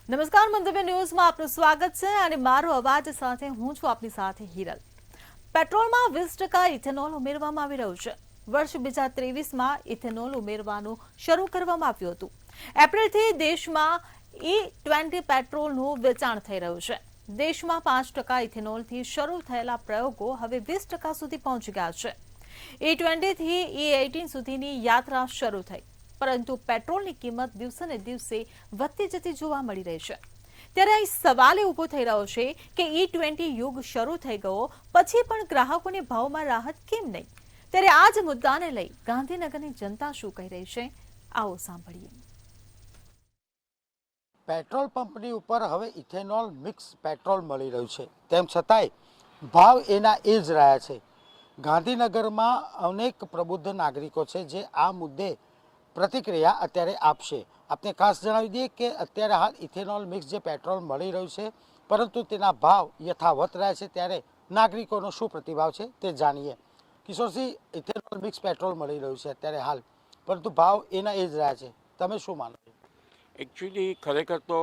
નમસ્કાર, મંતવ્ય ન્યૂઝમાં આપનું સ્વાગત છે અને મારો અવાજ સાથે હું છું આપની સાથે હિરલ। પેટ્રોલમાં 20% ઇથેનોલ ઉમેરવામાં આવી રહ્યું છે। વર્ષ 2023માં ઇથેનોલ ઉમેરવાનું શરૂ કરવામાં આવ્યું હતું। એપ્રિલથી દેશમાં E20 પેટ્રોલનું વેચાણ થઈ રહ્યું છે। દેશમાં 5% ઇથેનોલથી શરૂ થયેલા પ્રયોગો હવે 20% સુધી પહોંચી ગયા છે। E20 થી E18 સુધીની યાત્રા શરૂ થઈ, પરંતુ પેટ્રોલની કિંમત દિવસે ને દિવસે વધતી જતી જોવા મળી રહી છે। ત્યારે અહીં સવાલ એ ઊભો થઈ રહ્યો છે કે E20 યુગ શરૂ થઈ ગયો પછી પણ ગ્રાહકોને ભાવમાં રાહત કેમ નહીં? ત્યારે આ જ મુદ્દાને લઈ ગાંધીનગરની જનતા શું કહી રહી છે, આવો સાંભળીએ। પેટ્રોલ પંપની ઉપર હવે ઇથેનોલ મિક્સ પેટ્રોલ મળી રહ્યું છે, તેમ છતાંય ભાવ એના એ જ રહ્યા છે। ગાંધીનગરમાં અનેક પ્રબુદ્ધ નાગરિકો છે જે આ મુદ્દે પ્રતિક્રિયા અત્યારે આપશે। આપને ખાસ જણાવી દઈએ કે અત્યારે હાલ ઇથેનોલ મિક્સ જે પેટ્રોલ મળી રહ્યું છે, પરંતુ તેના ભાવ યથાવત રહ્યા છે। ત્યારે નાગરિકોનો શું પ્રતિભાવ છે તે જાણીએ। કિશોરસિંહ, ઇથેનોલ મિક્સ પેટ્રોલ મળી રહ્યું છે અત્યારે હાલ, પરંતુ ભાવ એના એ જ રહ્યા છે, તમે શું માનો છો? એકચ્યુઅલી ખરેખર તો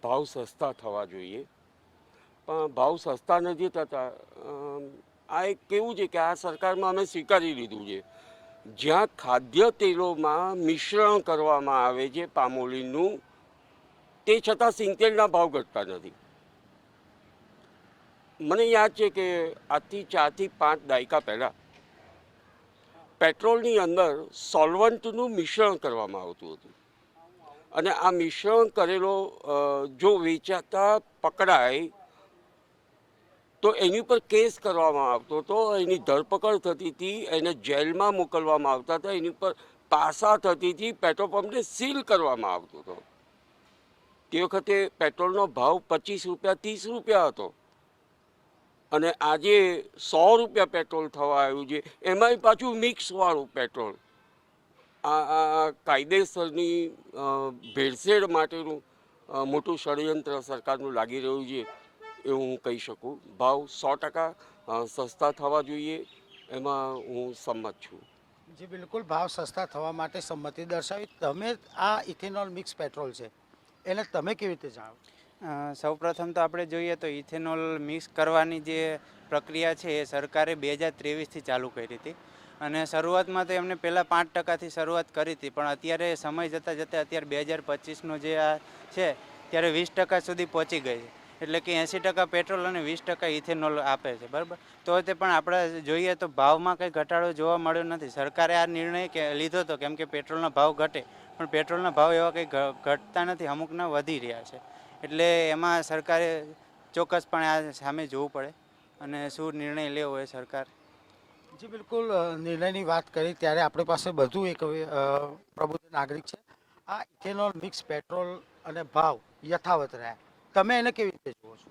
ભાવ સસ્તા થવા જોઈએ, પણ ભાવ સસ્તા નથી થતા। આ એક કેવું છે કે આ સરકારમાં અમે સ્વીકારી લીધું છે, જ્યાં ખાદ્ય તેલોમાં મિશ્રણ કરવામાં આવે છે પામોલીનનું, તે છતાં સિંગતેલના ભાવ ઘટતા નથી। મને યાદ છે કે આજથી 4 થી 5 દાયકા પહેલાં પેટ્રોલની અંદર સોલ્વન્ટનું મિશ્રણ કરવામાં આવતું હતું, અને આ મિશ્રણ કરેલો જો વેચાતા પકડાય તો એની પર કેસ કરવામાં આવતો હતો, એની ધરપકડ થતી હતી, એને જેલમાં મોકલવામાં આવતા હતા, એની પર પાસા થતી હતી, પેટ્રોલ પંપને સીલ કરવામાં આવતો હતો। તે વખતે પેટ્રોલનો ભાવ 25 રૂપિયા 30 રૂપિયા હતો, અને આજે 100 રૂપિયા પેટ્રોલ થવા આવ્યું છે, એમાંય પાછું મિક્સવાળું પેટ્રોલ। આ કાયદેસરની ભેળસેળ માટેનું મોટું ષડયંત્ર સરકારનું લાગી રહ્યું છે એવું હું કહી શકું। ભાવ 100% સસ્તા થવા જોઈએ, એમાં હું સંમત છું। જી બિલકુલ, ભાવ સસ્તા થવા માટે સંમતિ દર્શાવી। તમે આ ઇથેનોલ મિક્સ પેટ્રોલ છે એને તમે કેવી રીતે જાણો? સૌપ્રથમ તો આપણે જોઈએ તો ઇથેનોલ મિક્સ કરવાની જે પ્રક્રિયા છે એ સરકારે 2023થી ચાલુ કરી હતી, અને શરૂઆતમાં તો એમને પહેલાં 5%થી શરૂઆત કરી હતી, પણ અત્યારે સમય જતાં જતાં અત્યારે 2025નો જે આ છે ત્યારે 20% સુધી પહોંચી ગઈ છે। એટલે કે 80% પેટ્રોલ અને 20% ઇથેનોલ આપે છે, બરાબર। તો તે પણ આપણે જોઈએ તો ભાવમાં કંઈ ઘટાડો જોવા મળ્યો નથી। સરકારે આ નિર્ણય લીધો હતો કેમ કે પેટ્રોલના ભાવ ઘટે, પણ પેટ્રોલના ભાવ એવા કંઈ ઘટતા નથી, અમુકના વધી રહ્યા છે। એટલે એમાં સરકારે ચોક્કસપણે આ સામે જોવું પડે અને શું નિર્ણય લેવો એ સરકાર। જી બિલકુલ, નિર્ણયની વાત કરી ત્યારે આપણી પાસે બધું એક પ્રબુદ્ધ નાગરિક છે। આ ઇથેનોલ મિક્સ પેટ્રોલ અને ભાવ યથાવત રહ્યા, તમે એને કેવી રીતે જુઓ છો?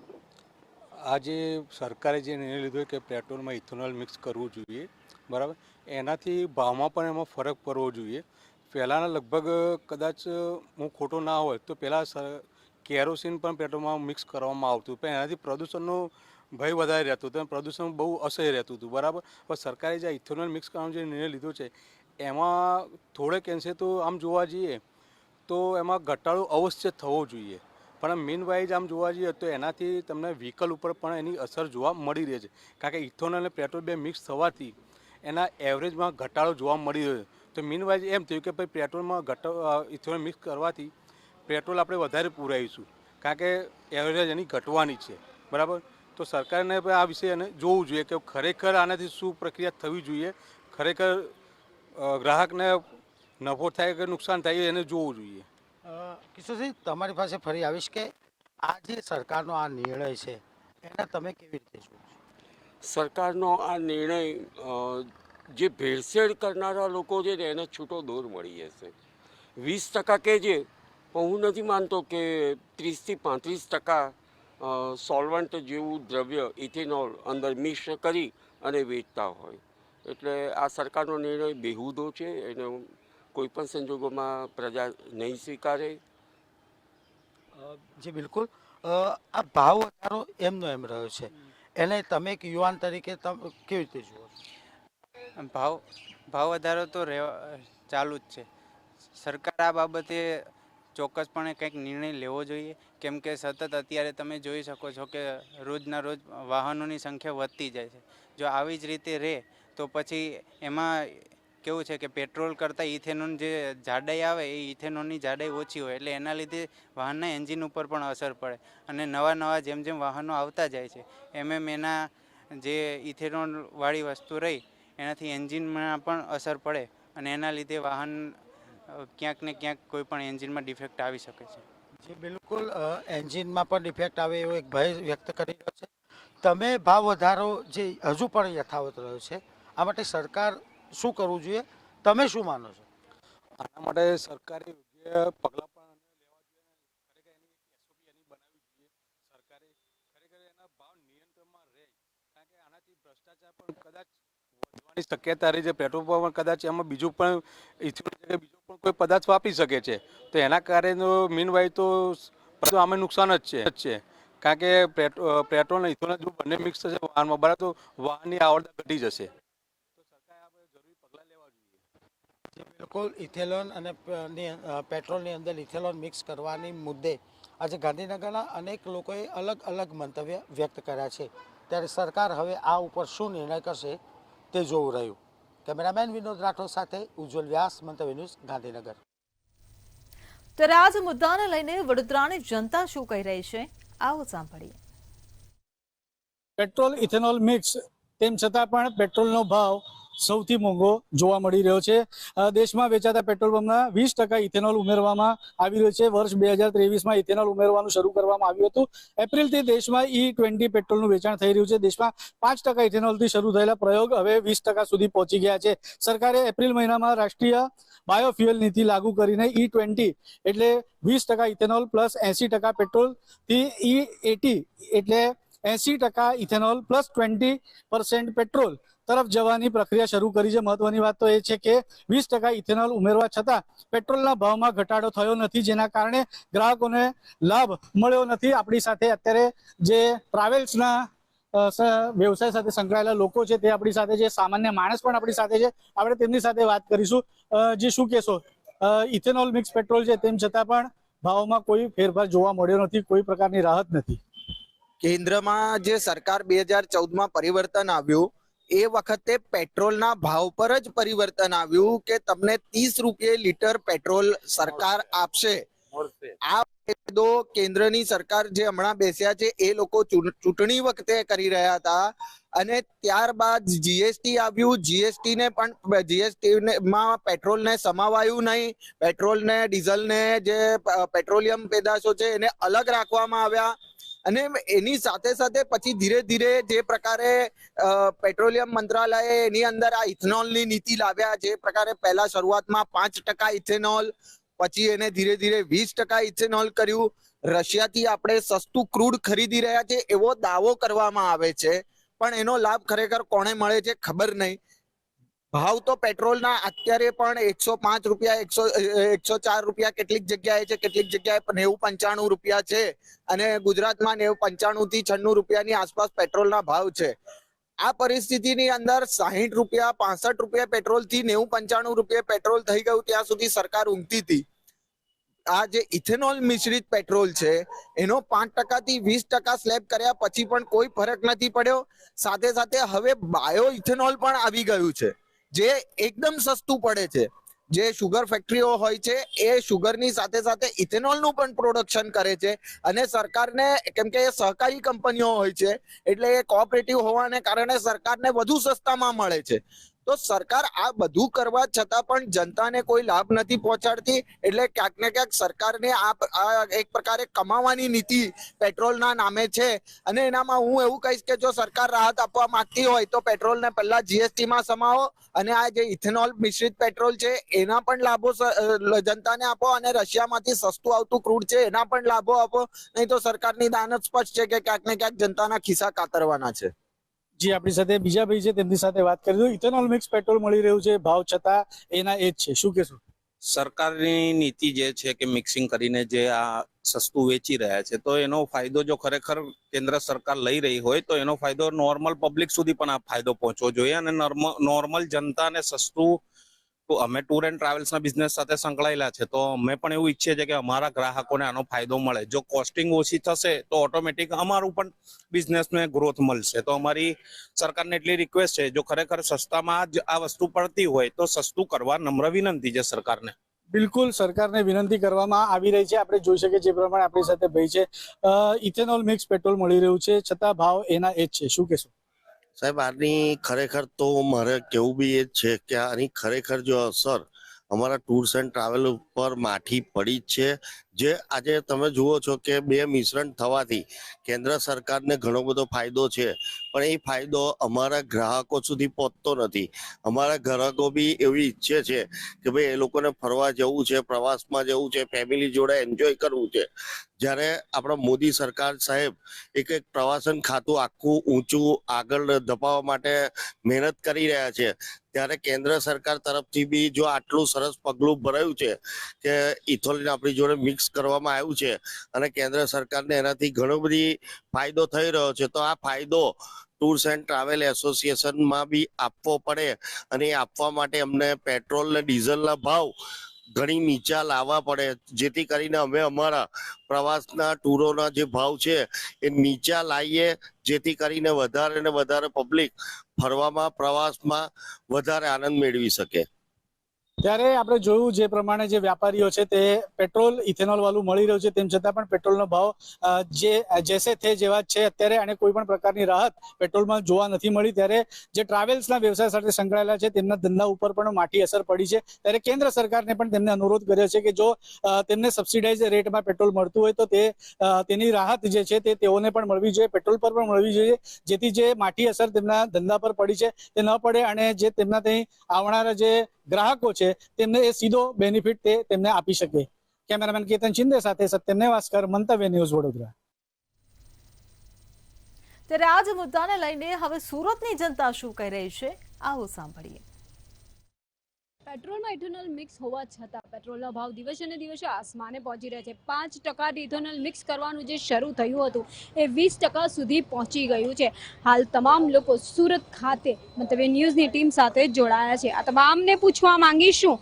આજે સરકારે જે નિર્ણય લીધો કે પેટ્રોલમાં ઇથેનોલ મિક્સ કરવું જોઈએ, બરાબર, એનાથી ભાવમાં પણ એમાં ફરક પડવો જોઈએ। પહેલાંના લગભગ કદાચ હું ખોટો ના હોય તો પહેલાં કેરોસીન પણ પેટ્રોલમાં મિક્સ કરવામાં આવતું, પણ એનાથી પ્રદૂષણનો ભય વધારે રહેતો હતો, પ્રદૂષણ બહુ અસહ્ય રહેતું હતું, બરાબર। પણ સરકારે જે ઇથેનોલ મિક્સ કરવાનો જે નિર્ણય લીધો છે એમાં થોડેક અંશે તો આમ જોવા જઈએ તો એમાં ઘટાડો અવશ્ય થવો જોઈએ, પણ મેઇન વાઇઝ આમ જોવા જઈએ તો એનાથી તમને વ્હીકલ ઉપર પણ એની અસર જોવા મળી રહે છે, કારણ કે ઇથેનોલ અને પેટ્રોલ બે મિક્સ થવાથી એના એવરેજમાં ઘટાડો જોવા મળી રહ્યો છે। તો મેઇન વાઇઝ એમ થયું કે ભાઈ પેટ્રોલમાં ઇથેનોલ મિક્સ કરવાથી પેટ્રોલ આપણે વધારે પુરાવીશું, કારણ કે એવરેજ એની ઘટવાની છે, બરાબર। તો સરકારને આ વિશે એને જોવું જોઈએ કે ખરેખર આનાથી શું પ્રક્રિયા થવી જોઈએ, ખરેખર ગ્રાહકને નફો થાય કે નુકસાન થાય એને જોવું જોઈએ। કિશોરસિંહ, તમારી પાસે ફરી આવીશ કે આ જે સરકારનો આ નિર્ણય છે એને તમે કેવી રીતે જુઓ છો? સરકારનો આ નિર્ણય જે ભેળસેળ કરનારા લોકો છે ને એને છૂટો દોર મળી જશે। 20% કે છે, પણ હું નથી માનતો કે 30 થી 35% સોલ્વન્ટ જેવું દ્રવ્ય ઇથેનોલ અંદર મિક્સ કરી અને વેચતા હોય। એટલે આ સરકારનો નિર્ણય બેહુદો છે, એને કોઈ પણ સંજોગોમાં પ્રજા નહીં સ્વીકારે। જી બિલકુલ, આ ભાવ વધારો એમનો એમ રહ્યો છે, એને તમે એક યુવાન તરીકે તમે કેવી રીતે જુઓ છો? ભાવ વધારો તો ચાલુ જ છે। સરકાર આ બાબતે ચોક્કસપણે કંઈક નિર્ણય લેવો જોઈએ, કેમ કે સતત અત્યારે તમે જોઈ શકો છો કે રોજના રોજ વાહનોની સંખ્યા વધતી જાય છે. જો આવી જ રીતે રહે તો પછી એમાં કેવું છે કે પેટ્રોલ કરતાં ઇથેનોલ જે જાડાઈ આવે એ ઇથેનોલની જાડાઈ ઓછી હોય, એટલે એના લીધે વાહનના એન્જિન ઉપર પણ અસર પડે. અને નવા જેમ જેમ વાહનો આવતા જાય છે એમ એના જે ઇથેનોલવાળી વસ્તુ રહી એનાથી એન્જિનમાં પણ અસર પડે અને એના લીધે વાહન ક્યાંક ને ક્યાંક કોઈ પણ એન્જિનમાં ડિફેક્ટ આવી શકે છે. જે બિલકુલ એન્જિનમાં પણ ડિફેક્ટ આવે એવો એક ભય વ્યક્ત કરી રહ્યો છે. તમે ભાવ વધારો જે હજુ પણ યથાવત રહ્યો છે, આ માટે સરકાર શું કરવું જોઈએ, તમે શું માનો છો? આના માટે સરકારે યોગ્ય પગલાં પણ લેવા જોઈએ અને ખરેખર એની SOP એની બનાવવી જોઈએ. સરકારે ખરેખર એના ભાવ નિયંત્રણમાં રહે, કારણ કે આનાથી ભ્રષ્ટાચાર પણ કદાચ વધવાની શક્યતા રહી છે. પેટ્રોલ પંપ કદાચ એમાં બીજું પણ ઇથેનોલ જગ્યાએ બીજો પણ કોઈ પદાર્થ વાપરી શકે છે, તો એના કારણે મીનવાય તો બધું આમે નુકસાન જ છે. કારણ કે પેટ્રોલ અને ઇથેનોલ જો બંને મિક્સ થશે વાહનમાં, બરાબર, તો વાહનની આવડત ઘટી જશે. તો સરકારે આ જરૂરી પગલાં લેવા જોઈએ. બિલકુલ ઇથેનોલ અને પેટ્રોલની અંદર ઇથેનોલ મિક્સ કરવાની મુદ્દે આજે ગાંધીનગરના અનેક લોકોએ અલગ અલગ મંતવ્ય વ્યક્ત કર્યા છે. ત્યારે સરકાર હવે આ ઉપર શું નિર્ણય કરશે તે જોવું રહ્યું. કેમેરામેન વિનોદ રાઠોડ સાથે ઉજ્જવલ વ્યાસ, મંતવ્ય ન્યૂઝ, ગાંધીનગર. ત્યારે આ જ મુદ્દાને લઈને વડોદરાની જનતા શું કહી રહી છે, આવો સાંભળીએ. પેટ્રોલ ઇથેનોલ મિક્સ તેમ છતાં પણ પેટ્રોલનો ભાવ સૌથી મોંઘો જોવા મળી રહ્યો છે. દેશમાં વેચાતા પેટ્રોલ પંપમાં 20% ઇથેનોલ ઉમેરવામાં આવી રહ્યું છે. વર્ષ 2023માં ઇથેનોલ ઉમેરવાનું શરૂ કરવામાં આવ્યું હતું. એપ્રિલથી દેશમાં E20 પેટ્રોલનું વેચાણ થઈ રહ્યું છે. દેશમાં 5% ઇથેનોલથી શરૂ થયેલા પ્રયોગ હવે 20% સુધી પહોંચી ગયા છે. સરકારે એપ્રિલ મહિનામાં રાષ્ટ્રીય બાયોફ્યુઅલ નીતિ લાગુ કરીને E20 એટલે 20% ઇથેનોલ પ્લસ 80% પેટ્રોલથી E80 એટલે 80% ઇથેનોલ પ્લસ 20% પેટ્રોલ તરફ જવાની પ્રક્રિયા શરૂ કરી છે. મહત્વની વાત તો એ છે કે 20% ઇથેનોલ ઉમેરવા છતાં પેટ્રોલના ભાવમાં ઘટાડો થયો નથી, જેના કારણે ગ્રાહકોને લાભ મળ્યો નથી. આપણી સાથે અત્યારે જે ટ્રાવેલ્સના વ્યવસાય સાથે સંકળાયેલા લોકો છે તે આપણી સાથે છે, સામાન્ય માણસ પણ આપણી સાથે છે. આપણે તેમની સાથે વાત કરીશું. જે શું કહેશો, ઇથેનોલ મિક્સ પેટ્રોલ છે તેમ છતાં પણ ભાવમાં કોઈ ફેરફાર જોવા મળ્યો નથી, કોઈ પ્રકારની રાહત નથી. કેન્દ્રમાં જે સરકાર 2014માં પરિવર્તન આવ્યું એ વખતે પેટ્રોલના ભાવ પર જ પરિવર્તન આવ્યું કે તમને 30 રૂપિયે લીટર પેટ્રોલ સરકાર આપશે. આ વાયદો કેન્દ્રની સરકાર જે હમણાં બેસ્યા છે એ લોકો ચૂંટણી વખતે કરી રહ્યા હતા અને ત્યારબાદ જીએસટી આવ્યું. જીએસટીમાં પેટ્રોલને સમાવાયું નહીં. પેટ્રોલને, ડીઝલને, જે પેટ્રોલિયમ પેદાશો છે એને અલગ રાખવામાં આવ્યા અને એની સાથે સાથે પછી ધીરે ધીરે જે પ્રકારે પેટ્રોલિયમ મંત્રાલયે એની અંદર આ ઇથેનોલની નીતિ લાવ્યા, જે પ્રકારે પહેલા શરૂઆતમાં 5% ઇથેનોલ, પછી એને ધીરે ધીરે 20% ઇથેનોલ કર્યું. રશિયાથી આપણે સસ્તું ક્રૂડ ખરીદી રહ્યા છે એવો દાવો કરવામાં આવે છે, પણ એનો લાભ ખરેખર કોને મળે છે ખબર નહીં. ભાવ તો પેટ્રોલના અત્યારે પણ 105 રૂપિયા, 104 રૂપિયા કેટલીક જગ્યાએ છે, કેટલીક જગ્યાએ 90-95 રૂપિયા છે અને ગુજરાતમાં 95 થી 96 રૂપિયાની આસપાસ પેટ્રોલના ભાવ છે. આ પરિસ્થિતિની અંદર 60 રૂપિયા, 65 રૂપિયા પેટ્રોલથી 90-95 રૂપિયા પેટ્રોલ થઈ ગયું ત્યાં સુધી સરકાર ઊંઘતી હતી. આ જે ઇથેનોલ મિશ્રિત પેટ્રોલ છે એનો 5% થી 20% સ્લેબ કર્યા પછી પણ કોઈ ફરક નથી પડ્યો. સાથે સાથે હવે બાયો ઇથેનોલ પણ આવી ગયું છે જે એકદમ સસ્તું પડે છે. જે શુગર ફેક્ટરીઓ હોય છે એ શુગરની સાથે સાથે ઇથેનોલનું પણ પ્રોડક્શન કરે છે અને સરકારને, કેમ કે એ સહકારી કંપનીઓ હોય છે એટલે એ કોઓપરેટિવ હોવાને કારણે સરકારને વધુ સસ્તામાં મળે છે. તો સરકાર આ બધું કરવા છતાં પણ જનતાને કોઈ લાભ નથી પહોંચાડતી. એટલે ક્યાંક ને ક્યાંક સરકારને આ એક પ્રકારે કમાવાની નીતિ પેટ્રોલના નામે છે અને એનામાં હું એવું કહીશ કે જો સરકાર રાહત આપવા માંગતી હોય તો પેટ્રોલને પહેલા જીએસટીમાં સમાવો અને આ જે ઇથેનોલ મિશ્રિત પેટ્રોલ છે એના પણ લાભો જનતાને આપો અને રશિયામાંથી સસ્તું આવતું ક્રૂડ છે એના પણ લાભો આપો. નહીં તો સરકારની દાન જ સ્પષ્ટ છે કે ક્યાંક ને ક્યાંક જનતાના ખિસ્સા કાતરવાના છે. જી, આપણી સાથે બીજા ભાઈ છે, તેમની સાથે વાત કરીશું. ઇથેનોલ મિક્સ પેટ્રોલ મળી રહ્યું છે, ભાવ છતાં એના એ જ છે, શું કહેશો? સરકારની નીતિ જે છે કે મિક્સિંગ કરીને જે આ સસ્તું વેચી રહ્યા છે, તો એનો ફાયદો જો ખરેખર કેન્દ્ર સરકાર લઈ રહી હોય તો એનો ફાયદો નોર્મલ પબ્લિક સુધી પણ આ ફાયદો પહોંચવો જોઈએ અને નોર્મલ જનતાને સસ્તું તો અમે ટૂર એન્ડ ટ્રાવેલ્સના બિઝનેસ સાથે સંકળાયેલા છે, તો અમે પણ એવું ઈચ્છીએ છીએ કે અમારા ગ્રાહકોને આનો ફાયદો મળે. જો કોસ્ટિંગ ઓછી થશે તો ઓટોમેટિક અમારું પણ બિઝનેસને ગ્રોથ મળશે. તો અમારી સરકારને એટલી રિક્વેસ્ટ છે, જો ખરેખર સસ્તામાં જ આ વસ્તુ પડતી હોય તો સસ્તું કરવા નમ્ર વિનંતી છે સરકારને. બિલકુલ સરકારને વિનંતી કરવામાં આવી રહી છે. આપણે જોઈ શકીએ જે પ્રમાણે આપણી સાથે ભાઈ છે, ઇથેનોલ મિક્સ પેટ્રોલ મળી રહ્યું છે છતાં ભાવ એના એ જ છે, શું કહેશો? સાહેબ, આની ખરેખર તો મારે કેવું બી એ જ છે કે આની ખરેખર જો અસર અમારા ટૂર્સ એન્ડ ટ્રાવેલ ઉપર માઠી પડી જ છે. જે આજે તમે જુઓ છો કે બે મિશ્રણ થવાથી કેન્દ્ર સરકારને ઘણો બધો ફાયદો છે, પણ એ ફાયદો અમારા ગ્રાહકો સુધી પહોંચતો નથી. અમારા ગ્રાહકો બી એવી ઈચ્છે છે કે ભાઈ એ લોકોને ફરવા જવું છે, પ્રવાસમાં જવું છે, ફેમિલી જોડે એન્જોય કરવું છે. જ્યારે આપણા મોદી સરકાર સાહેબ એક પ્રવાસન ખાતું આખું ઊંચું આગળ ધપાવવા માટે મહેનત કરી રહ્યા છે, ત્યારે કેન્દ્ર સરકાર તરફથી બી જો આટલું સરસ પગલું ભરાયું છે કે ઇથોલિન આપણી જોડે મિક્સ કરવામાં આવ્યું છે અને કેન્દ્ર સરકારને એનાથી ઘણો બધી ફાયદો થઈ રહ્યો છે, તો આ ફાયદો ટૂર્સ એન્ડ ટ્રાવેલ એસોસિએશનમાં બી આપવો પડે અને એ આપવા માટે અમને પેટ્રોલ ને ડીઝલના ભાવ ઘણી નીચા લાવવા પડે, જેથી કરીને અમે અમારા પ્રવાસના ટૂરોના જે ભાવ છે એ નીચા લાવીએ, જેથી કરીને વધારે ને વધારે પબ્લિક ફરવામાં પ્રવાસમાં વધારે આનંદ મેળવી શકે. ત્યારે આપણે જોયું જે પ્રમાણે જે વેપારીઓ છે તે પેટ્રોલ ઇથેનોલ વાળું મળી રહ્યું છે, તેમ છતાં પણ પેટ્રોલનો ભાવ જે જેસે થે જેવા છે અત્યારે, અને કોઈ પણ પ્રકારની રાહત પેટ્રોલમાં જોવા નથી મળી. ત્યારે જે ટ્રાવેલ્સના વ્યવસાય સાથે સંકળાયેલા છે તેમના ધંધા ઉપર પણ માઠી અસર પડી છે. ત્યારે કેન્દ્ર સરકારને પણ તેમને અનુરોધ કર્યો છે કે જો તેમને સબસિડાઇઝ રેટમાં પેટ્રોલ મળતું હોય તો તેની રાહત જે છે તે તેઓને પણ મળવી જોઈએ, પેટ્રોલ પર પણ મળવી જોઈએ, જેથી જે માઠી અસર તેમના ધંધા પર પડી છે તે ન પડે અને જે તેમના ત્યાં આવનારા જે ગ્રાહકો છે તેમને એ સીધો બેનિફિટ તેમને આપી શકે. કેમેરામેન કેતન શિંદે સાથે સત્યમ નેવાસ્કર, મંતવ્ય ન્યૂઝ, વડોદરા. ત્યારે આ જ મુદ્દાને લઈને હવે સુરતની જનતા શું કહી રહી છે, આવો સાંભળીએ. પેટ્રોલમાં ઇથેનોલ મિક્સ હોવા છતાં પેટ્રોલના ભાવ દિવસે ને દિવસે આસમાને પહોંચી રહ્યા છે. 5% ઇથેનોલ મિક્સ કરવાનું જે શરૂ થયું હતું એ 20% સુધી પહોંચી ગયું છે. હાલ તમામ લોકો સુરત ખાતે મંતવ્ય ન્યૂઝની ટીમ સાથે જોડાયા છે. આ તમામને પૂછવા માંગીશું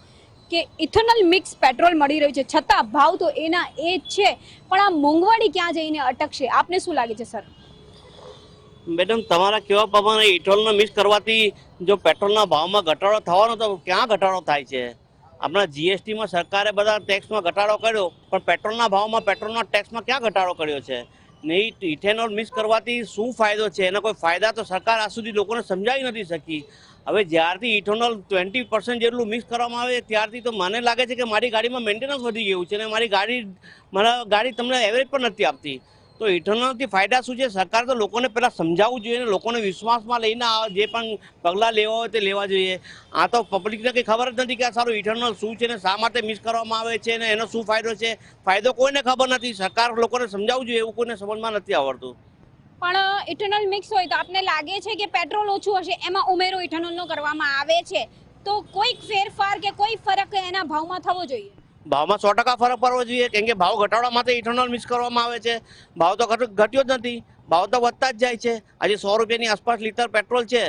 કે ઇથેનોલ મિક્સ પેટ્રોલ મળી રહ્યું છે છતાં ભાવ તો એના એ જ છે, પણ આ મોંઘવારી ક્યાં જઈને અટકશે? આપને શું લાગે છે સર? મેડમ, તમારા કેવા પ્રમાણે ઇથેનોલ મિક્સ કરવાથી જો પેટ્રોલના ભાવમાં ઘટાડો થવાનો તો ક્યાં ઘટાડો થાય છે? આપણા જીએસટીમાં સરકારે બધા ટેક્સમાં ઘટાડો કર્યો, પણ પેટ્રોલના ભાવમાં પેટ્રોલના ટેક્સમાં ક્યાં ઘટાડો કર્યો છે? નહીં, ઇથેનોલ મિક્સ કરવાથી શું ફાયદો છે? એના કોઈ ફાયદા તો સરકાર આજ સુધી લોકોને સમજાવી નથી શકી. હવે જ્યારથી ઇથેનોલ 20% જેટલું મિક્સ કરવામાં આવે ત્યારથી તો મને લાગે છે કે મારી ગાડીમાં મેન્ટેનન્સ વધી ગયું છે અને મારી ગાડી તમને એવરેજ પણ નથી આપતી. તો ઇથેનોલથી ફાયદા શું છે? સરકાર તો લોકોને પહેલાં સમજાવવું જોઈએ અને લોકોને વિશ્વાસમાં લઈને જે પણ પગલાં લેવા હોય તે લેવા જોઈએ. આ તો પબ્લિકને કંઈ ખબર જ નથી કે આ સારું ઇથેનોલ શું છે ને શા માટે મિક્સ કરવામાં આવે છે ને એનો શું ફાયદો છે. ફાયદો કોઈને ખબર નથી. સરકાર લોકોને સમજાવવું જોઈએ, એવું કોઈને સમજમાં નથી આવડતું. પણ ઇથેનોલ મિક્સ હોય તો આપને લાગે છે કે પેટ્રોલ ઓછું હશે, એમાં ઉમેરો ઇથેનોલનો કરવામાં આવે છે તો કોઈક ફેરફાર કે કોઈ ફરક એના ભાવમાં થવો જોઈએ? ભાવમાં 100% ફરક પડવો જોઈએ, કેમ કે ભાવ ઘટાડવા માટે ઇથેનોલ મિક્સ કરવામાં આવે છે. ભાવ તો ઘટ્યો જ નથી, ભાવ તો વધતા જ જાય છે. આજે 100 રૂપિયાની આસપાસ લીટર પેટ્રોલ છે.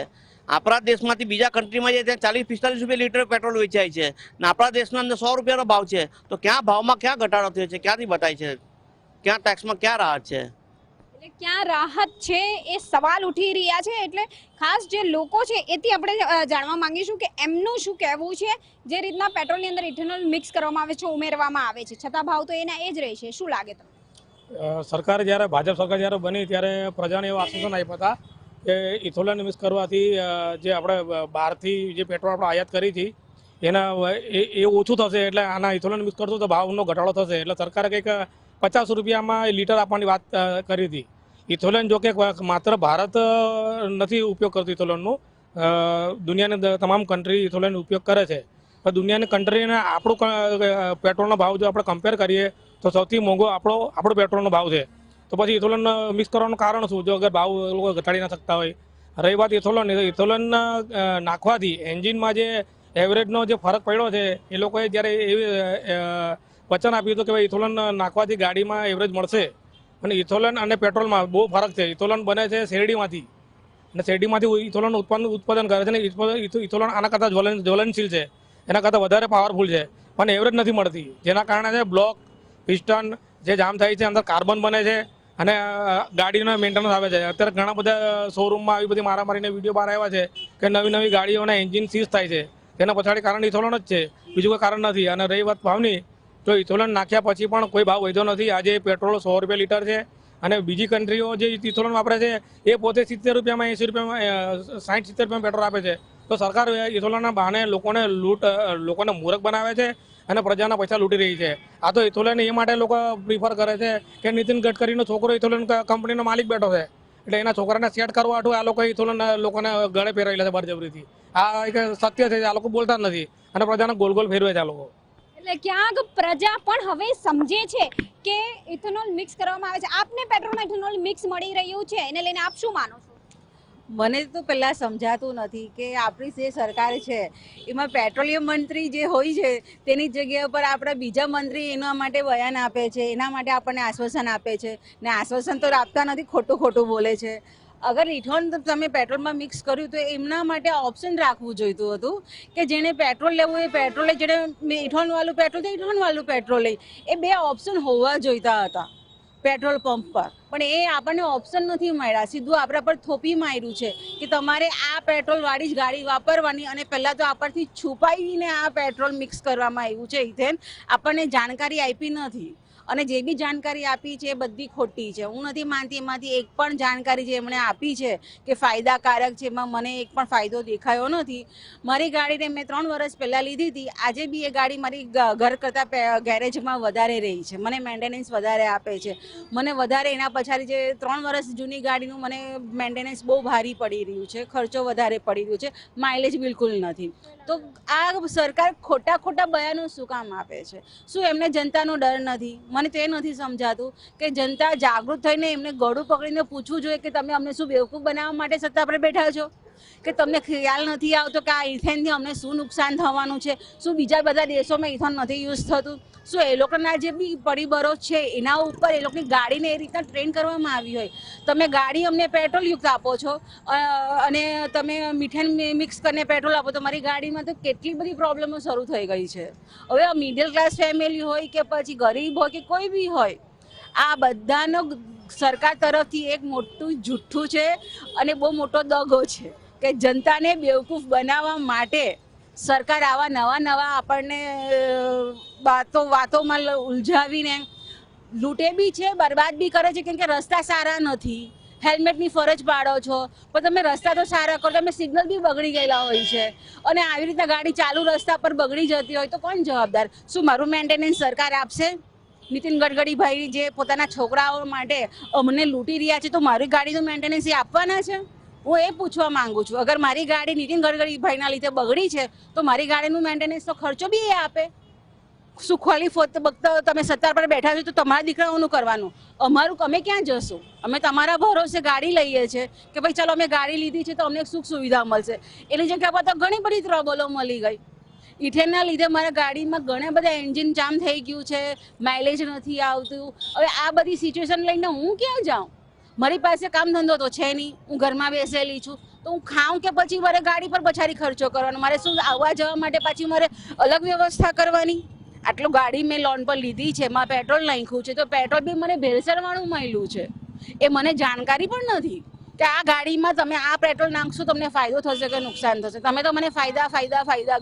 આપણા દેશમાંથી બીજા કન્ટ્રીમાં જે ત્યાં 40-45 રૂપિયા લીટર પેટ્રોલ વેચાય છે ને આપણા દેશના અંદર 100 રૂપિયાનો ભાવ છે. તો ક્યાં ભાવમાં ક્યાં ઘટાડો થયો છે? ક્યાંથી બતાય છે? ક્યાં ટેક્સમાં ક્યાં રાહત છે? એટલે ક્યાં રાહત છે એ સવાલ ઉઠી રહ્યા છે. એટલે ખાસ જે લોકો છે એથી આપણે જાણવા માંગીશું કે એમનું શું કહેવું છે. જે રીતના પેટ્રોલની અંદર ઇથેનોલ મિક્સ કરવામાં આવે છે, ઉમેરવામાં આવે છે, છતાં ભાવ તો એના એ જ રહે છે. શું લાગે તમને? સરકાર જ્યારે ભાજપ સરકાર જ્યારે બની ત્યારે પ્રજાને એવું આશ્વાસન આપ્યા હતા કે ઇથેનોલ મિક્સ કરવાથી જે આપણે બહારથી જે પેટ્રોલ આપણે આયાત કરી હતી એના એ ઓછું થશે, એટલે આના ઇથેનોલ મિક્સ કરશું તો ભાવનો ઘટાડો થશે. એટલે સરકારે કંઈક 50 રૂપિયામાં લીટર આપવાની વાત કરી હતી. ઇથેનોલ જો કે માત્ર ભારત નથી ઉપયોગ કરતું ઇથેનોલનું, દુનિયાની તમામ કન્ટ્રી ઇથેનોલનો ઉપયોગ કરે છે. પણ દુનિયાની કન્ટ્રીને આપણું પેટ્રોલનો ભાવ જો આપણે કમ્પેર કરીએ તો સૌથી મોંઘો આપણો પેટ્રોલનો ભાવ છે. તો પછી ઇથેનોલ મિક્સ કરવાનું કારણ શું? જો અગર ભાવ લોકો ઘટાડી ના શકતા હોય. રહી વાત ઇથેનોલ નાખવાથી એન્જિનમાં જે એવરેજનો જે ફરક પડ્યો છે, એ લોકોએ જ્યારે એવી વચન આપ્યું હતું કે ભાઈ ઇથેનોલ નાખવાથી ગાડીમાં એવરેજ મળશે, અને ઇથેનોલ અને પેટ્રોલમાં બહુ ફરક છે. ઇથેનોલ બને છે શેરડીમાંથી, અને શેરડીમાંથી ઇથેનોલ ઉત્પાદન કરે છે ને ઇથેનોલ આના કરતાં જ્વલનશીલ છે. એના કરતાં વધારે પાવરફુલ છે, પણ એવરેજ નથી મળતી, જેના કારણે છે બ્લોક પિસ્ટન જે જામ થાય છે, અંદર કાર્બન બને છે અને ગાડીનો મેન્ટેનન્સ આવે છે. અત્યારે ઘણા બધા શોરૂમમાં આવી બધી મારામારીના વિડીયો બહાર આવ્યા છે કે નવી નવી ગાડીઓના એન્જિન સીઝ થાય છે. તેના પછાડી કારણ ઇથોલોન જ છે, બીજું કોઈ કારણ નથી. અને રહી વાત ભાવની, તો ઇથોલોન નાખ્યા પછી પણ કોઈ ભાવ વધ્યો નથી. આજે પેટ્રોલ 100 રૂપિયા લીટર છે અને બીજી કન્ટ્રીઓ જે ઇથોલોન વાપરે છે એ પોતે 70 રૂપિયામાં 80 રૂપિયામાં 60-70 રૂપિયામાં પેટ્રોલ આપે છે. તો સરકાર ઇથોલોનના બહાને લોકોને મૂર્ખ બનાવે છે અને પ્રજાના પૈસા લૂંટી રહી છે. આ તો ઇથોલોન એ માટે લોકો પ્રિફર કરે છે કે નીતિન ગડકરીનો છોકરો ઇથોલોન કંપનીનો માલિક બેઠો છે, એટલે એના છોકરાને સેટ કરવા હાટુ આ લોકો ઇથોલોન લોકોને ગળે ફેરવેલા છે બળજબરીથી. આ એક સત્ય છે, આ લોકો બોલતા જ નથી અને પ્રજાને ગોલ ગોલ ફેરવે છે આ લોકો. એટલે ક્યાંક પ્રજા પણ હવે સમજે છે કે ઇથેનોલ મિક્સ કરવામાં આવે છે. આપને પેટ્રોલમાં ઇથેનોલ મિક્સ મળી રહ્યું છે, એને લઈને આપ શું માનો છો? મને તો પહેલાં સમજાતું નથી કે આપણી જે સરકાર છે એમાં પેટ્રોલિયમ મંત્રી જે હોય છે તેની જગ્યા પર આપણા બીજા મંત્રી એના માટે બયાન આપે છે, એના માટે આપણને આશ્વાસન આપે છે ને આશ્વાસન તો આપતા નથી, ખોટું બોલે છે. અગર ઇથોન તમે પેટ્રોલમાં મિક્સ કર્યું તો એમના માટે ઓપ્શન રાખવું જોઈતું હતું કે જેને પેટ્રોલ લેવું એ પેટ્રોલ લે, જેને ઇથોનવાળું પેટ્રોલ તો ઇથોનવાળું પેટ્રોલ લે. એ બે ઓપ્શન હોવા જોઈતા હતા પેટ્રોલ પંપ પર, પણ એ આપણને ઓપ્શન નથી મળ્યા. સીધું આપણા પર થોપી માર્યું છે કે તમારે આ પેટ્રોલવાળી જ ગાડી વાપરવાની, અને પહેલાં તો આપણથી છુપાવીને આ પેટ્રોલ મિક્સ કરવામાં આવ્યું છે ઇથેન. આપણને જાણકારી આપી નથી અને જે બી જાણકારી આપી છે એ બધી ખોટી છે. હું નથી માનતી એમાંથી એક પણ જાણકારી જે એમણે આપી છે કે ફાયદાકારક છે, એમાં મને એક પણ ફાયદો દેખાયો નથી. મારી ગાડીને મેં 3 વર્ષ પહેલાં લીધી હતી, આજે બી એ ગાડી મારી ઘર કરતાં ગેરેજમાં વધારે રહી છે, મને મેન્ટેનન્સ વધારે આપે છે. મને વધારે એના પછાડી જે 3 વર્ષ જૂની ગાડીનું મને મેન્ટેનન્સ બહુ ભારી પડી રહ્યું છે, ખર્ચો વધારે પડી રહ્યો છે, માઇલેજ બિલકુલ નથી. તો આ સરકાર ખોટા બયાનો શું કામ આપે છે? શું એમને જનતાનો ડર નથી? મને તે નથી સમજાતું કે જનતા જાગૃત થઈને એમને ગળું પકડીને પૂછવું જોઈએ કે તમે અમને શું બેવકૂફ બનાવવા માટે સત્તા પર બેઠા છો, કે તમને ખ્યાલ નથી આવતો કે આ ઇથેનથી અમને શું નુકસાન થવાનું છે? શું બીજા બધા દેશોમાં ઇથેન નથી યુઝ થતું? શું એ લોકોના જે બી પરિબળો છે એના ઉપર એ લોકોની ગાડીને એ રીતના ટ્રેન કરવામાં આવી હોય? તમે ગાડી અમને પેટ્રોલયુક્ત આપો છો અને તમે મીથેન મિક્સ કરીને પેટ્રોલ આપો, તો મારી ગાડીમાં તો કેટલી બધી પ્રોબ્લેમો શરૂ થઈ ગઈ છે. હવે મિડલ ક્લાસ ફેમિલી હોય કે પછી ગરીબ હોય કે કોઈ બી હોય, આ બધાનો સરકાર તરફથી એક મોટું જુઠ્ઠું છે અને બહુ મોટો દગો છે કે જનતાને બેવકૂફ બનાવવા માટે સરકાર આવા નવા આપણને વાતોમાં ઉલઝાવીને લૂંટે બી છે, બરબાદ બી કરે છે. કેમ કે રસ્તા સારા નથી, હેલ્મેટની ફરજ પાડો છો, પણ તમે રસ્તા તો સારા કરો, તમે સિગ્નલ બી બગડી ગયેલા હોય છે અને આવી રીતના ગાડી ચાલુ રસ્તા પર બગડી જતી હોય તો કોણ જવાબદાર? શું મારું મેન્ટેનન્સ સરકાર આપશે? નીતિન ગડકરીભાઈ જે પોતાના છોકરાઓ માટે અમને લૂંટી રહ્યા છે, તો મારી ગાડીનું મેન્ટેનન્સ એ આપવાના છે? હું એ પૂછવા માંગુ છું. અગર મારી ગાડી નીતિન ગડકરીભાઈના લીધે બગડી છે તો મારી ગાડીનું મેન્ટેનન્સનો ખર્ચો બી એ આપે. શું ખાલી તમે સત્તા પર બેઠા છો તો તમારા દીકરાઓનું કરવાનું, અમારું અમે ક્યાં જશું? અમે તમારા ભરોસે ગાડી લઈએ છીએ કે ભાઈ ચાલો અમે ગાડી લીધી છે તો અમને સુખ સુવિધા મળશે. એની જગ્યા પર તો ઘણી બધી ટ્રબલો મળી ગઈ. ઇથેનના લીધે મારા ગાડીમાં ઘણા બધા એન્જિન જામ થઈ ગયું છે, માઇલેજ નથી આવતું. હવે આ બધી સિચ્યુએશન લઈને હું ક્યાં જાઉં? મારી પાસે કામ ધંધો તો છે નહીં, હું ઘરમાં બેસેલી છું, તો હું ખાઉં કે પછી મારે ગાડી પર પછાડી ખર્ચો કરવાનો? મારે શું આવવા જવા માટે પાછી મારે અલગ વ્યવસ્થા કરવાની? આટલું ગાડી મેં લોન પર લીધી છે, એમાં પેટ્રોલ નાખ્યું છે, તો પેટ્રોલ બી મને ભેળસેળવાળું મળ્યું છે. એ મને જાણકારી પણ નથી કે આ ગાડીમાં તમે આ પેટ્રોલ નાખશો તમને ફાયદો થશે કે નુકસાન થશે. તમે તો મને ફાયદા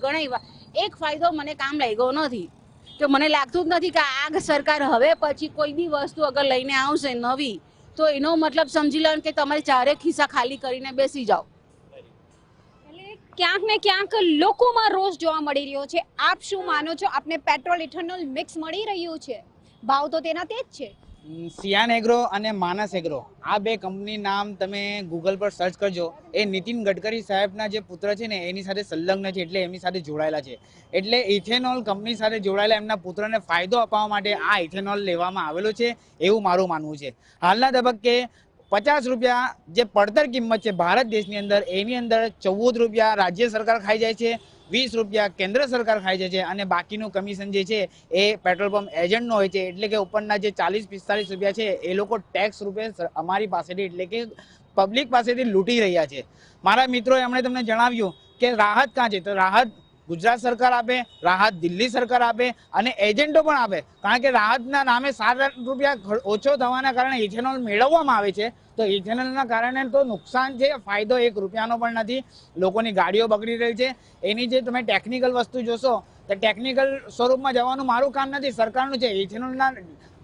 ગણાવ્યા, એક ફાયદો મને કામ લાગ્યો નથી. કે મને લાગતું જ નથી કે આ સરકાર હવે પછી કોઈ બી વસ્તુ અગર લઈને આવશે નવી, તો એનો મતલબ સમજી લો કે તમારે ચારે ખિસ્સા ખાલી કરીને બેસી જાઓ. ક્યાંક ને ક્યાંક લોકોમાં રોષ જોવા મળી રહ્યો છે. આપ શું માનો છો? આપને પેટ્રોલ ઇથેનોલ મિક્સ મળી રહ્યું છે, ભાવ તો તેના તે જ છે. સિયાન એગ્રો અને માનસ એગ્રો, આ બે કંપની નામ તમે ગૂગલ પર સર્ચ કરજો. એ નીતિન ગડકરી સાહેબના જે પુત્ર છે ને એની સાથે સંલગ્ન છે, એટલે એમની સાથે જોડાયેલા છે. એટલે ઇથેનોલ કંપની સાથે જોડાયેલા એમના પુત્રને ફાયદો અપાવવા માટે આ ઇથેનોલ લેવામાં આવેલો છે એવું મારું માનવું છે. હાલના તબક્કે 50 રૂપિયા જે પડતર કિંમત છે ભારત દેશની અંદર, એની અંદર 14 રૂપિયા રાજ્ય સરકાર ખાઈ જાય છે, 20 રૂપિયા કેન્દ્ર સરકાર ખાઈ જાય છે અને બાકીનું કમિશન જે છે એ પેટ્રોલ પંપ એજન્ટનો હોય છે. એટલે કે ઉપરના જે 40-45 રૂપિયા છે એ લોકો ટેક્સ રૂપે અમારી પાસેથી એટલે કે પબ્લિક પાસેથી લૂંટી રહ્યા છે. મારા મિત્રોએ એમણે તમને જણાવ્યું કે રાહત ક્યાં છે, તો રાહત ગુજરાત સરકાર આપે, રાહત દિલ્હી સરકાર આપે અને એજન્ટો પણ આપે. કારણ કે રાહતના નામે 7 રૂપિયા ઓછો થવાના કારણે ઇથેનોલ મેળવવામાં આવે છે. તો ઇથેનોલના કારણે તો નુકસાન છે, ફાયદો 1 રૂપિયાનો પણ નથી. લોકોની ગાડીઓ બગડી રહી છે. એની જે તમે ટેકનિકલ વસ્તુ જોશો તો ટેકનિકલ સ્વરૂપમાં જવાનું મારું કામ નથી, સરકારનું છે. ઇથેનોલના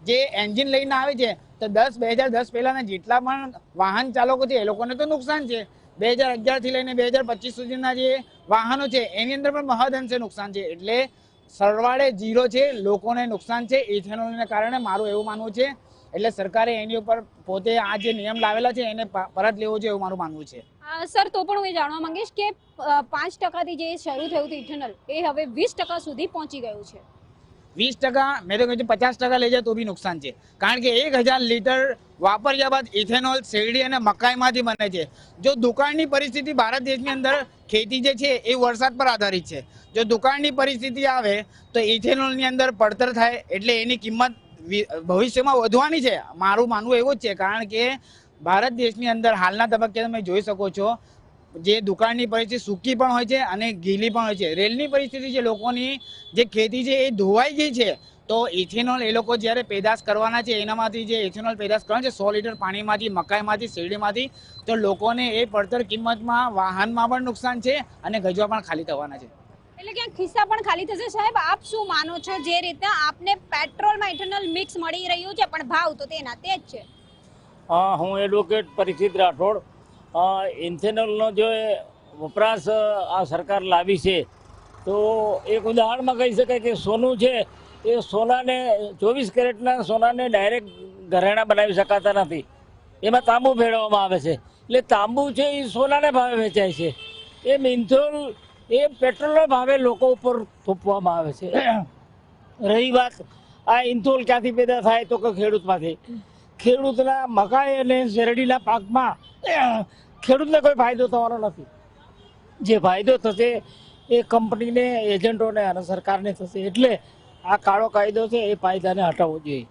જે એન્જિન લઈને આવે છે તો 2010 પહેલાના જેટલા પણ વાહન ચાલકો છે એ લોકોને તો નુકસાન છે. 2011 થી લઈને 2025 સુધીના જે વાહનો છે એની અંદર પણ મહદઅંશે નુકસાન છે. એટલે સરવાળે 0 છે, લોકોને નુકસાન છે ઇથેનોલને કારણે, મારું એવું માનવું છે. એટલે સરકારે એની ઉપર પોતે આ જે નિયમ લાવેલા છે એને પરત લેવો જોઈએ એવું મારું માનવું છે. સર, તો પણ હું એ જાણવા માંગીશ કે 5% જે શરૂ થયું હતું ઇથેનોલ એ હવે 20% સુધી પહોંચી ગયું છે. 20%, મેં તો કહ્યું 50% લઈ જાય તો બી નુકસાન છે. કારણ કે 1000 લીટર વાપર્યા બાદ ઇથેનોલ શેરડી અને મકાઈમાંથી બને છે. જો દુકાળની પરિસ્થિતિ ભારત દેશની અંદર ખેતી જે છે એ વરસાદ પર આધારિત છે. જો દુકાળની પરિસ્થિતિ આવે તો ઇથેનોલની અંદર પડતર થાય એટલે એની કિંમત ભવિષ્યમાં વધવાની છે. મારું માનવું એવું જ છે. કારણ કે ભારત દેશની અંદર હાલના તબક્કે તમે જોઈ શકો છો જે દુકાળની પરિસ્થિતિ સૂકી પણ હોય છે અને ગીલી પણ હોય છે. રેલની પરિસ્થિતિ જે લોકોની જે ખેતી છે એ ધોવાઈ ગઈ છે. તો ઇથેનોલ એ લોકો જ્યારે પેદાશ કરવાના છે એનામાંથી જે ઇથેનોલ પેદાશ કરવાના છે 100 લીટર પાણીમાંથી, મકાઈમાંથી, શેરડીમાંથી, તો લોકોને એ પડતર કિંમતમાં વાહનમાં પણ નુકસાન છે અને ગજવા પણ ખાલી થવાના છે. એટલે ક્યાંક ખિસ્સા પણ ખાલી થશે. સાહેબ, આપ શું માનો છો જે રીતે આપને પેટ્રોલમાં ઇથેનોલ મિક્સ મળી રહ્યું છે પણ ભાવ તો તેના તે જ છે? હું એડવોકેટ પરીક્ષિત રાઠોડ. ઇથેનોલનો જે વપરાશ આ સરકાર લાવી છે તો એક ઉદાહરણમાં કહી શકાય કે સોનું છે એ સોનાને 24 કેરેટના સોનાને ડાયરેક્ટ ઘરેણાં બનાવી શકાતા નથી. એમાં તાંબુ ભેળવવામાં આવે છે. એટલે તાંબુ છે એ સોનાને ભાવે વેચાય છે. એ ઇથેનોલ એ પેટ્રોલના ભાવે લોકો ઉપર થોપવામાં આવે છે. રહી વાત આ ઇથેનોલ ક્યાંથી પેદા થાય તો કે ખેડૂતમાંથી. ખેડૂતના મકાઈ અને શેરડીના પાકમાં ખેડૂતને કોઈ ફાયદો થવાનો નથી. જે ફાયદો થશે એ કંપનીને, એજન્ટોને અને સરકારને થશે. એટલે આ કાળો કાયદો છે એ કાયદાને હટાવવો જોઈએ.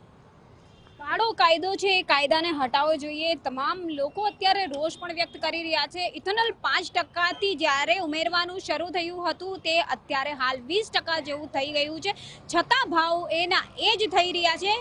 કાળો કાયદો છે એ કાયદાને હટાવવો જોઈએ. તમામ લોકો અત્યારે રોષ પણ વ્યક્ત કરી રહ્યા છે. ઇથેનોલ 5%થી જ્યારે ઉમેરવાનું શરૂ થયું હતું તે અત્યારે હાલ 20% જેવું થઈ ગયું છે. છતાં ભાવ એના એ જ થઈ રહ્યા છે.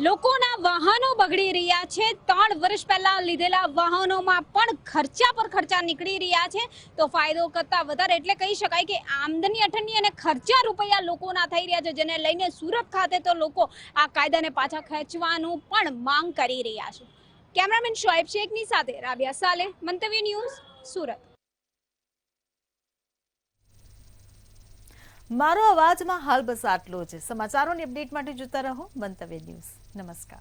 લોકોના વાહનો બગડી રહ્યા છે. 3 વર્ષ પહેલા લીધેલા વાહનોમાં પણ ખર્ચા પર ખર્ચા નીકળી રહ્યા છે. તો ફાયદો કરતાં વધારે એટલે કહી શકાય કે આમદની અઠન્ની અને ખર્ચા રૂપિયા લોકોના થઈ રહ્યા છે, જેને લઈને સુરત ખાતે તો લોકો આ કાયદાને પાછા ખેંચવાનું પણ માંગ કરી રહ્યા છે. કેમેરામેન શોએબ શેખની સાથે રાબિયા સાલે, મંતવ્ય ન્યૂઝ, સુરત. મારો અવાજમાં હાલ બસ આટલો જ. સમાચારોની અપડેટ માટે જોતા રહો મંતવ્ય ન્યૂઝ. નમસ્કાર.